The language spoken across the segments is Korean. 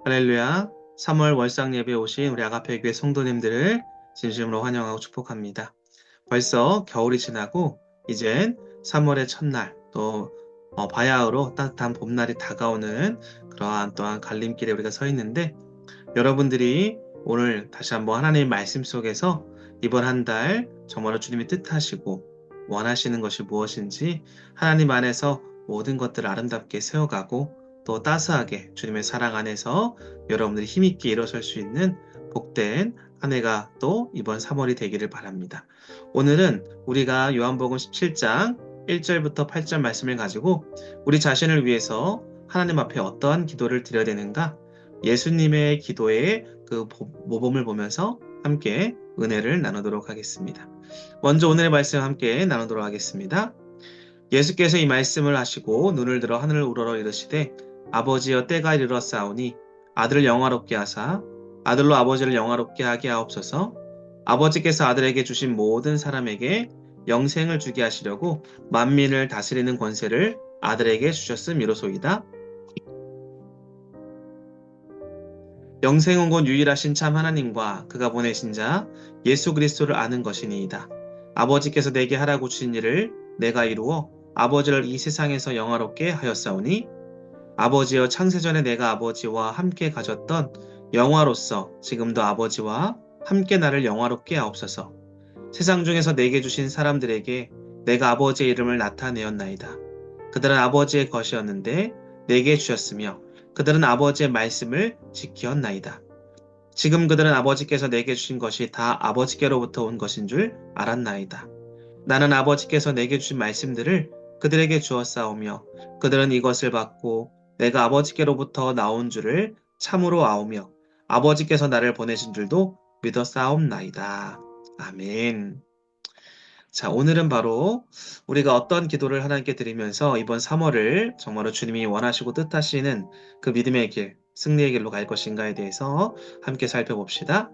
할렐루야. 3월 월상 예배에 오신 우리 아가페 교회 성도님들을 진심으로 환영하고 축복합니다. 벌써 겨울이 지나고 이젠 3월의 첫날 또 바야흐로 따뜻한 봄날이 다가오는 그러한 또한 갈림길에 우리가 서 있는데 여러분들이 오늘 다시 한번 하나님의 말씀 속에서 이번 한 달 정말로 주님이 뜻하시고 원하시는 것이 무엇인지 하나님 안에서 모든 것들을 아름답게 세워가고 또 따스하게 주님의 사랑 안에서 여러분들이 힘있게 일어설 수 있는 복된 한 해가 또 이번 3월이 되기를 바랍니다. 오늘은 우리가 요한복음 17장 1절부터 8절 말씀을 가지고 우리 자신을 위해서 하나님 앞에 어떠한 기도를 드려야 되는가, 예수님의 기도의 그 모범을 보면서 함께 은혜를 나누도록 하겠습니다. 먼저 오늘의 말씀 함께 나누도록 하겠습니다. 예수께서 이 말씀을 하시고 눈을 들어 하늘을 우러러 이르시되 아버지여 때가 이르렀사오니 아들을 영화롭게 하사 아들로 아버지를 영화롭게 하게 하옵소서. 아버지께서 아들에게 주신 모든 사람에게 영생을 주게 하시려고 만민을 다스리는 권세를 아들에게 주셨음이로소이다. 영생은 곧 유일하신 참 하나님과 그가 보내신 자 예수 그리스도를 아는 것이니이다. 아버지께서 내게 하라고 주신 일을 내가 이루어 아버지를 이 세상에서 영화롭게 하였사오니 아버지여 창세전에 내가 아버지와 함께 가졌던 영화로서 지금도 아버지와 함께 나를 영화롭게 하옵소서. 세상 중에서 내게 주신 사람들에게 내가 아버지의 이름을 나타내었나이다. 그들은 아버지의 것이었는데 내게 주셨으며 그들은 아버지의 말씀을 지키었나이다. 지금 그들은 아버지께서 내게 주신 것이 다 아버지께로부터 온 것인 줄 알았나이다. 나는 아버지께서 내게 주신 말씀들을 그들에게 주었사오며 그들은 이것을 받고 내가 아버지께로부터 나온 줄을 참으로 아오며 아버지께서 나를 보내신 줄도 믿었사옵나이다. 아멘. 자, 오늘은 바로 우리가 어떤 기도를 하나님께 드리면서 이번 3월을 정말로 주님이 원하시고 뜻하시는 그 믿음의 길, 승리의 길로 갈 것인가에 대해서 함께 살펴봅시다.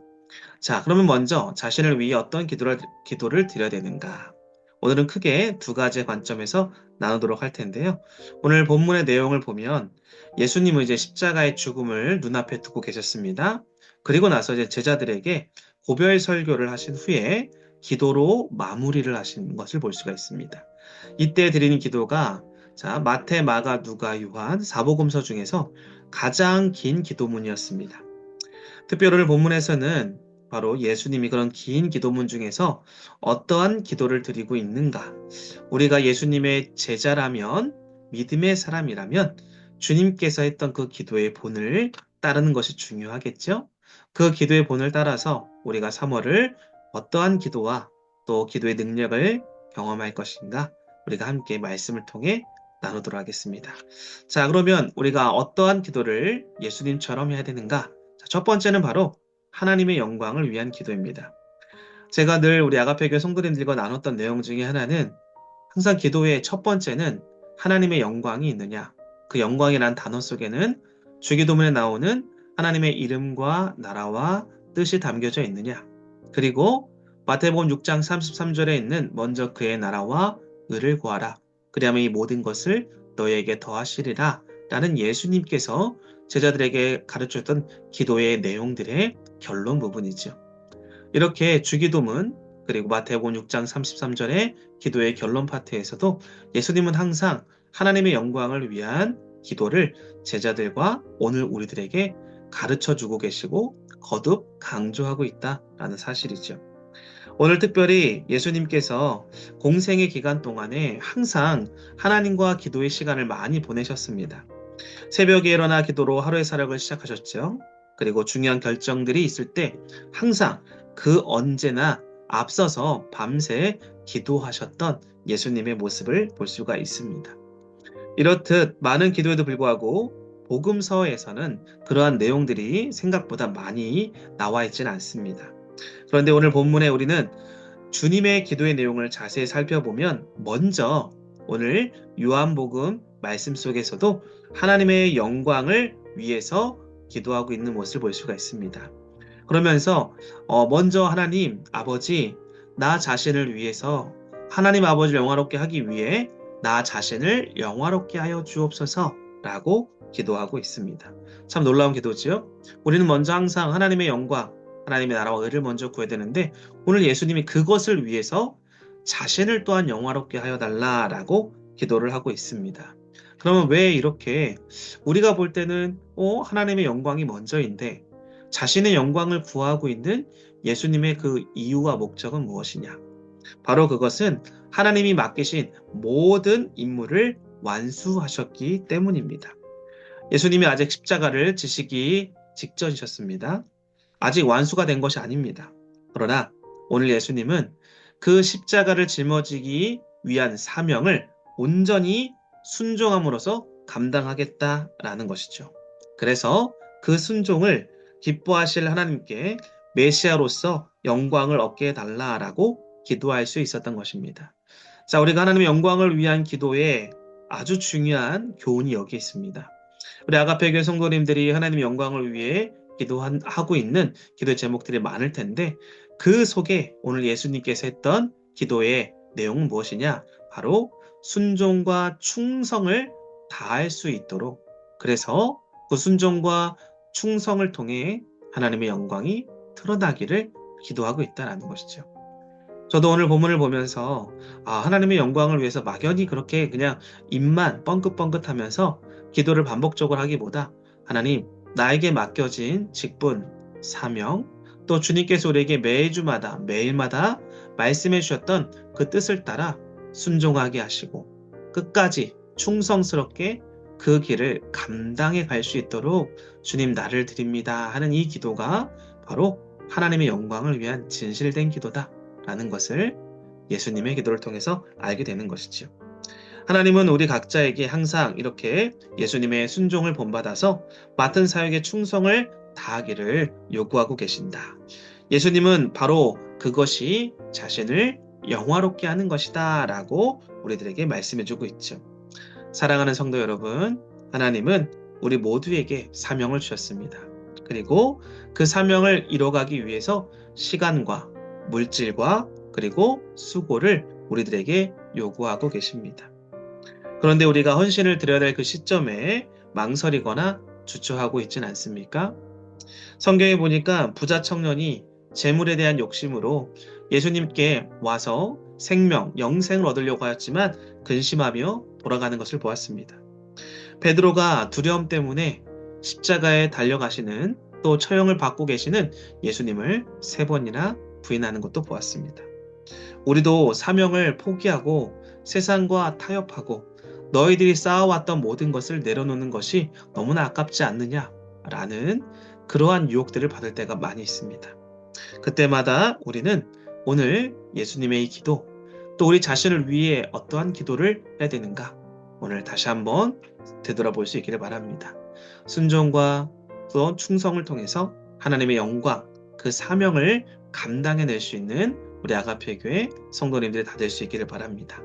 자, 그러면 먼저 자신을 위해 어떤 기도를 드려야 되는가? 오늘은 크게 두 가지 관점에서 나누도록 할 텐데요. 오늘 본문의 내용을 보면 예수님은 이제 십자가의 죽음을 눈앞에 두고 계셨습니다. 그리고 나서 이제 제자들에게 고별 설교를 하신 후에 기도로 마무리를 하신 것을 볼 수가 있습니다. 이때 드리는 기도가 자, 마태, 마가, 누가, 요한 사복음서 중에서 가장 긴 기도문이었습니다. 특별히 오늘 본문에서는 바로 예수님이 그런 긴 기도문 중에서 어떠한 기도를 드리고 있는가? 우리가 예수님의 제자라면, 믿음의 사람이라면 주님께서 했던 그 기도의 본을 따르는 것이 중요하겠죠? 그 기도의 본을 따라서 우리가 3월을 어떠한 기도와 또 기도의 능력을 경험할 것인가? 우리가 함께 말씀을 통해 나누도록 하겠습니다. 자, 그러면 우리가 어떠한 기도를 예수님처럼 해야 되는가? 자, 첫 번째는 바로 하나님의 영광을 위한 기도입니다. 제가 늘 우리 아가페교회 성도님들과 나눴던 내용 중에 하나는 항상 기도의 첫 번째는 하나님의 영광이 있느냐. 그 영광이란 단어 속에는 주기도문에 나오는 하나님의 이름과 나라와 뜻이 담겨져 있느냐. 그리고 마태복음 6장 33절에 있는 먼저 그의 나라와 의를 구하라. 그리하면 이 모든 것을 너에게 더하시리라. 라는 예수님께서 제자들에게 가르쳤던 기도의 내용들의 결론 부분이죠. 이렇게 주기도문 그리고 마태복음 6장 33절의 기도의 결론 파트에서도 예수님은 항상 하나님의 영광을 위한 기도를 제자들과 오늘 우리들에게 가르쳐주고 계시고 거듭 강조하고 있다라는 사실이죠. 오늘 특별히 예수님께서 공생의 기간 동안에 항상 하나님과 기도의 시간을 많이 보내셨습니다. 새벽에 일어나 기도로 하루의 사력을 시작하셨죠. 그리고 중요한 결정들이 있을 때 항상 그 언제나 앞서서 밤새 기도하셨던 예수님의 모습을 볼 수가 있습니다. 이렇듯 많은 기도에도 불구하고 복음서에서는 그러한 내용들이 생각보다 많이 나와 있지는 않습니다. 그런데 오늘 본문에 우리는 주님의 기도의 내용을 자세히 살펴보면 먼저 오늘 요한복음 말씀 속에서도 하나님의 영광을 위해서 기도하고 있는 모습을 볼 수가 있습니다. 그러면서 먼저 하나님 아버지 나 자신을 위해서 하나님 아버지를 영화롭게 하기 위해 나 자신을 영화롭게 하여 주옵소서 라고 기도하고 있습니다. 참 놀라운 기도지요? 우리는 먼저 항상 하나님의 영광, 하나님의 나라와 의를 먼저 구해야 되는데 오늘 예수님이 그것을 위해서 자신을 또한 영화롭게 하여 달라라고 기도를 하고 있습니다. 그러면 왜 이렇게 우리가 볼 때는 하나님의 영광이 먼저인데 자신의 영광을 구하고 있는 예수님의 그 이유와 목적은 무엇이냐? 바로 그것은 하나님이 맡기신 모든 임무를 완수하셨기 때문입니다. 예수님이 아직 십자가를 지시기 직전이셨습니다. 아직 완수가 된 것이 아닙니다. 그러나 오늘 예수님은 그 십자가를 짊어지기 위한 사명을 온전히 순종함으로써 감당하겠다라는 것이죠. 그래서 그 순종을 기뻐하실 하나님께 메시아로서 영광을 얻게 해달라라고 기도할 수 있었던 것입니다. 자, 우리가 하나님의 영광을 위한 기도에 아주 중요한 교훈이 여기 있습니다. 우리 아가페 교회 성도님들이 하나님의 영광을 위해 기도하고 있는 기도 제목들이 많을 텐데 그 속에 오늘 예수님께서 했던 기도의 내용은 무엇이냐? 바로 순종과 충성을 다할 수 있도록 그래서 그 순종과 충성을 통해 하나님의 영광이 드러나기를 기도하고 있다는 것이죠. 저도 오늘 본문을 보면서 하나님의 영광을 위해서 막연히 그렇게 그냥 입만 뻥긋뻥긋하면서 기도를 반복적으로 하기보다 하나님 나에게 맡겨진 직분, 사명, 또 주님께서 우리에게 매주마다 매일마다 말씀해 주셨던 그 뜻을 따라 순종하게 하시고 끝까지 충성스럽게 그 길을 감당해 갈 수 있도록 주님 나를 드립니다 하는 이 기도가 바로 하나님의 영광을 위한 진실된 기도다라는 것을 예수님의 기도를 통해서 알게 되는 것이지요. 하나님은 우리 각자에게 항상 이렇게 예수님의 순종을 본받아서 맡은 사역의 충성을 다하기를 요구하고 계신다. 예수님은 바로 그것이 자신을 영화롭게 하는 것이다 라고 우리들에게 말씀해주고 있죠. 사랑하는 성도 여러분, 하나님은 우리 모두에게 사명을 주셨습니다. 그리고 그 사명을 이뤄가기 위해서 시간과 물질과 그리고 수고를 우리들에게 요구하고 계십니다. 그런데 우리가 헌신을 드려야 될 그 시점에 망설이거나 주저하고 있진 않습니까? 성경에 보니까 부자 청년이 재물에 대한 욕심으로 예수님께 와서 생명, 영생을 얻으려고 하였지만 근심하며 돌아가는 것을 보았습니다. 베드로가 두려움 때문에 십자가에 달려가시는 또 처형을 받고 계시는 예수님을 3번이나 부인하는 것도 보았습니다. 우리도 사명을 포기하고 세상과 타협하고 너희들이 쌓아왔던 모든 것을 내려놓는 것이 너무나 아깝지 않느냐라는 그러한 유혹들을 받을 때가 많이 있습니다. 그때마다 우리는 오늘 예수님의 이 기도, 또 우리 자신을 위해 어떠한 기도를 해야 되는가? 오늘 다시 한번 되돌아볼 수 있기를 바랍니다. 순종과 또 충성을 통해서 하나님의 영광, 그 사명을 감당해낼 수 있는 우리 아가페 교회 성도님들이 다 될 수 있기를 바랍니다.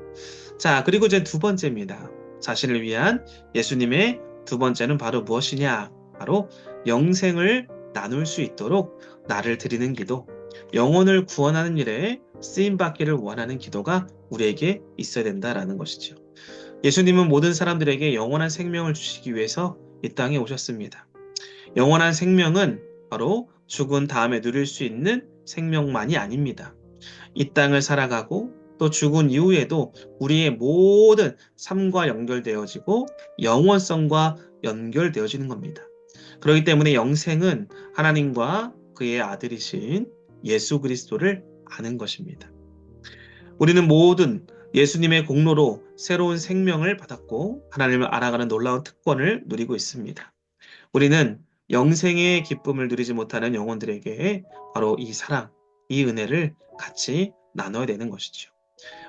자, 그리고 이제 2번째입니다. 자신을 위한 예수님의 2번째는 바로 무엇이냐? 바로 영생을 나눌 수 있도록 나를 드리는 기도, 영혼을 구원하는 일에 쓰임받기를 원하는 기도가 우리에게 있어야 된다라는 것이죠. 예수님은 모든 사람들에게 영원한 생명을 주시기 위해서 이 땅에 오셨습니다. 영원한 생명은 바로 죽은 다음에 누릴 수 있는 생명만이 아닙니다. 이 땅을 살아가고 또 죽은 이후에도 우리의 모든 삶과 연결되어지고 영원성과 연결되어지는 겁니다. 그렇기 때문에 영생은 하나님과 그의 아들이신 예수 그리스도를 아는 것입니다. 우리는 모든 예수님의 공로로 새로운 생명을 받았고 하나님을 알아가는 놀라운 특권을 누리고 있습니다. 우리는 영생의 기쁨을 누리지 못하는 영혼들에게 바로 이 사랑, 이 은혜를 같이 나눠야 되는 것이죠.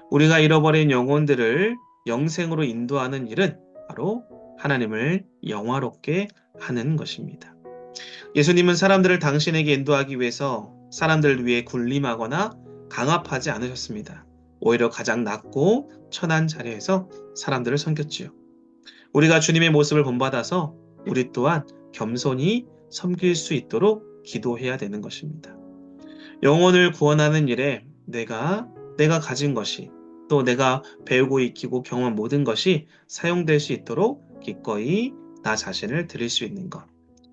우리가 잃어버린 영혼들을 영생으로 인도하는 일은 바로 하나님을 영화롭게 하는 것입니다. 예수님은 사람들을 당신에게 인도하기 위해서 사람들을 위해 군림하거나 강압하지 않으셨습니다. 오히려 가장 낮고 천한 자리에서 사람들을 섬겼지요. 우리가 주님의 모습을 본받아서 우리 또한 겸손히 섬길 수 있도록 기도해야 되는 것입니다. 영혼을 구원하는 일에 내가 가진 것이 또 내가 배우고 익히고 경험한 모든 것이 사용될 수 있도록 기꺼이 나 자신을 드릴 수 있는 것.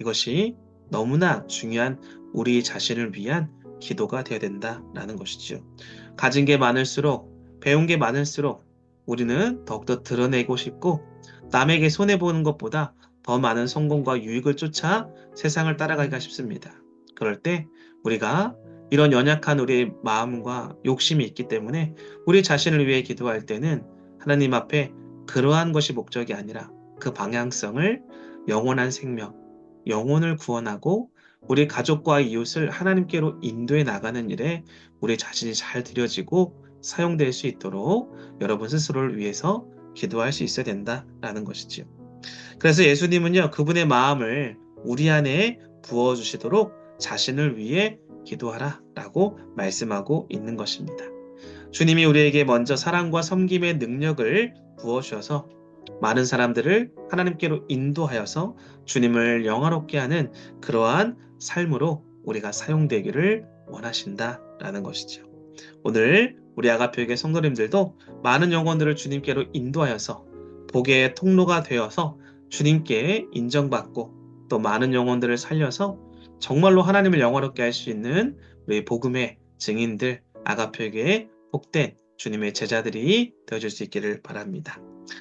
이것이 너무나 중요한 우리 자신을 위한 기도가 되어야 된다라는 것이죠. 가진 게 많을수록, 배운 게 많을수록 우리는 더욱더 드러내고 싶고 남에게 손해보는 것보다 더 많은 성공과 유익을 쫓아 세상을 따라가기가 쉽습니다. 그럴 때 우리가 이런 연약한 우리의 마음과 욕심이 있기 때문에 우리 자신을 위해 기도할 때는 하나님 앞에 그러한 것이 목적이 아니라 그 방향성을 영원한 생명, 영혼을 구원하고 우리 가족과 이웃을 하나님께로 인도해 나가는 일에 우리 자신이 잘 들여지고 사용될 수 있도록 여러분 스스로를 위해서 기도할 수 있어야 된다라는 것이지요. 그래서 예수님은요, 그분의 마음을 우리 안에 부어주시도록 자신을 위해 기도하라 라고 말씀하고 있는 것입니다. 주님이 우리에게 먼저 사랑과 섬김의 능력을 부어주셔서 많은 사람들을 하나님께로 인도하여서 주님을 영화롭게 하는 그러한 삶으로 우리가 사용되기를 원하신다라는 것이죠. 오늘 우리 아가페교회 성도님들도 많은 영혼들을 주님께로 인도하여서 복의 통로가 되어서 주님께 인정받고 또 많은 영혼들을 살려서 정말로 하나님을 영화롭게 할 수 있는 우리 복음의 증인들, 아가페교회의 복된 주님의 제자들이 되어줄 수 있기를 바랍니다.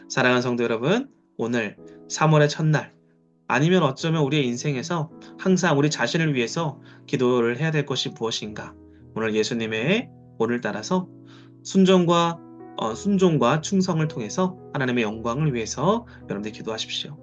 사랑하는 성도 여러분, 오늘 3월의 첫날, 아니면 어쩌면 우리의 인생에서 항상 우리 자신을 위해서 기도를 해야 될 것이 무엇인가? 오늘 예수님의 본을 따라서 순종과 충성을 통해서 하나님의 영광을 위해서 여러분들 기도하십시오.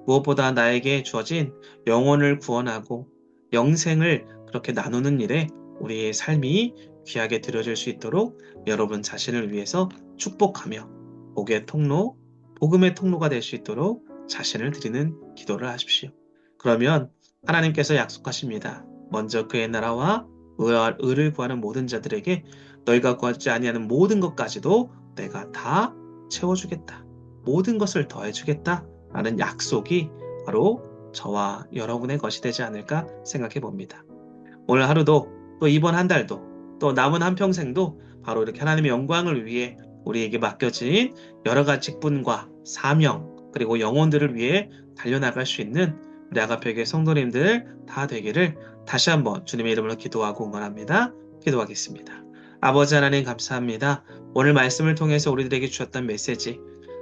무엇보다 나에게 주어진 영혼을 구원하고 영생을 그렇게 나누는 일에 우리의 삶이 귀하게 드려질 수 있도록 여러분 자신을 위해서 축복하며 복의 통로, 복음의 통로가 될 수 있도록 자신을 드리는 기도를 하십시오. 그러면 하나님께서 약속하십니다. 먼저 그의 나라와 의를 구하는 모든 자들에게 너희가 구하지 아니하는 모든 것까지도 내가 다 채워주겠다. 모든 것을 더해주겠다. 라는 약속이 바로 저와 여러분의 것이 되지 않을까 생각해 봅니다. 오늘 하루도 또 이번 한 달도 또 남은 한평생도 바로 이렇게 하나님의 영광을 위해 우리에게 맡겨진 여러 가지 직분과 사명 그리고 영혼들을 위해 달려나갈 수 있는 우리 아가페교회 성도님들 다 되기를 다시 한번 주님의 이름으로 기도하고 응원합니다. 기도하겠습니다. 아버지 하나님 감사합니다. 오늘 말씀을 통해서 우리들에게 주셨던 메시지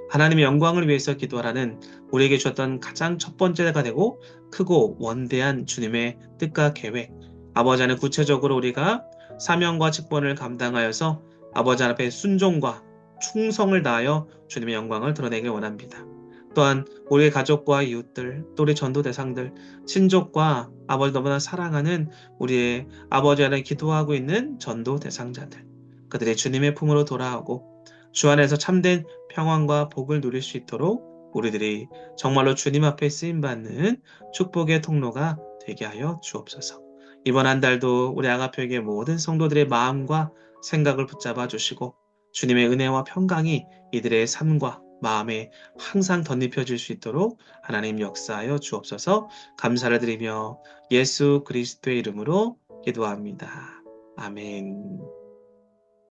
하나님의 영광을 위해서 기도하라는 우리에게 주셨던 가장 첫 번째가 되고 크고 원대한 주님의 뜻과 계획 아버지 하나님 구체적으로 우리가 사명과 직분을 감당하여서 아버지 앞에 순종과 충성을 다하여 주님의 영광을 드러내길 원합니다. 또한 우리의 가족과 이웃들, 또 우리 전도 대상들, 친족과 아버지 너무나 사랑하는 우리의 아버지 안에 기도하고 있는 전도 대상자들, 그들의 주님의 품으로 돌아오고 주 안에서 참된 평안과 복을 누릴 수 있도록 우리들이 정말로 주님 앞에 쓰임받는 축복의 통로가 되게 하여 주옵소서. 이번 한 달도 우리 아가페교회 모든 성도들의 마음과 생각을 붙잡아 주시고 주님의 은혜와 평강이 이들의 삶과 마음에 항상 덧입혀질 수 있도록 하나님 역사하여 주옵소서. 감사를 드리며 예수 그리스도의 이름으로 기도합니다. 아멘.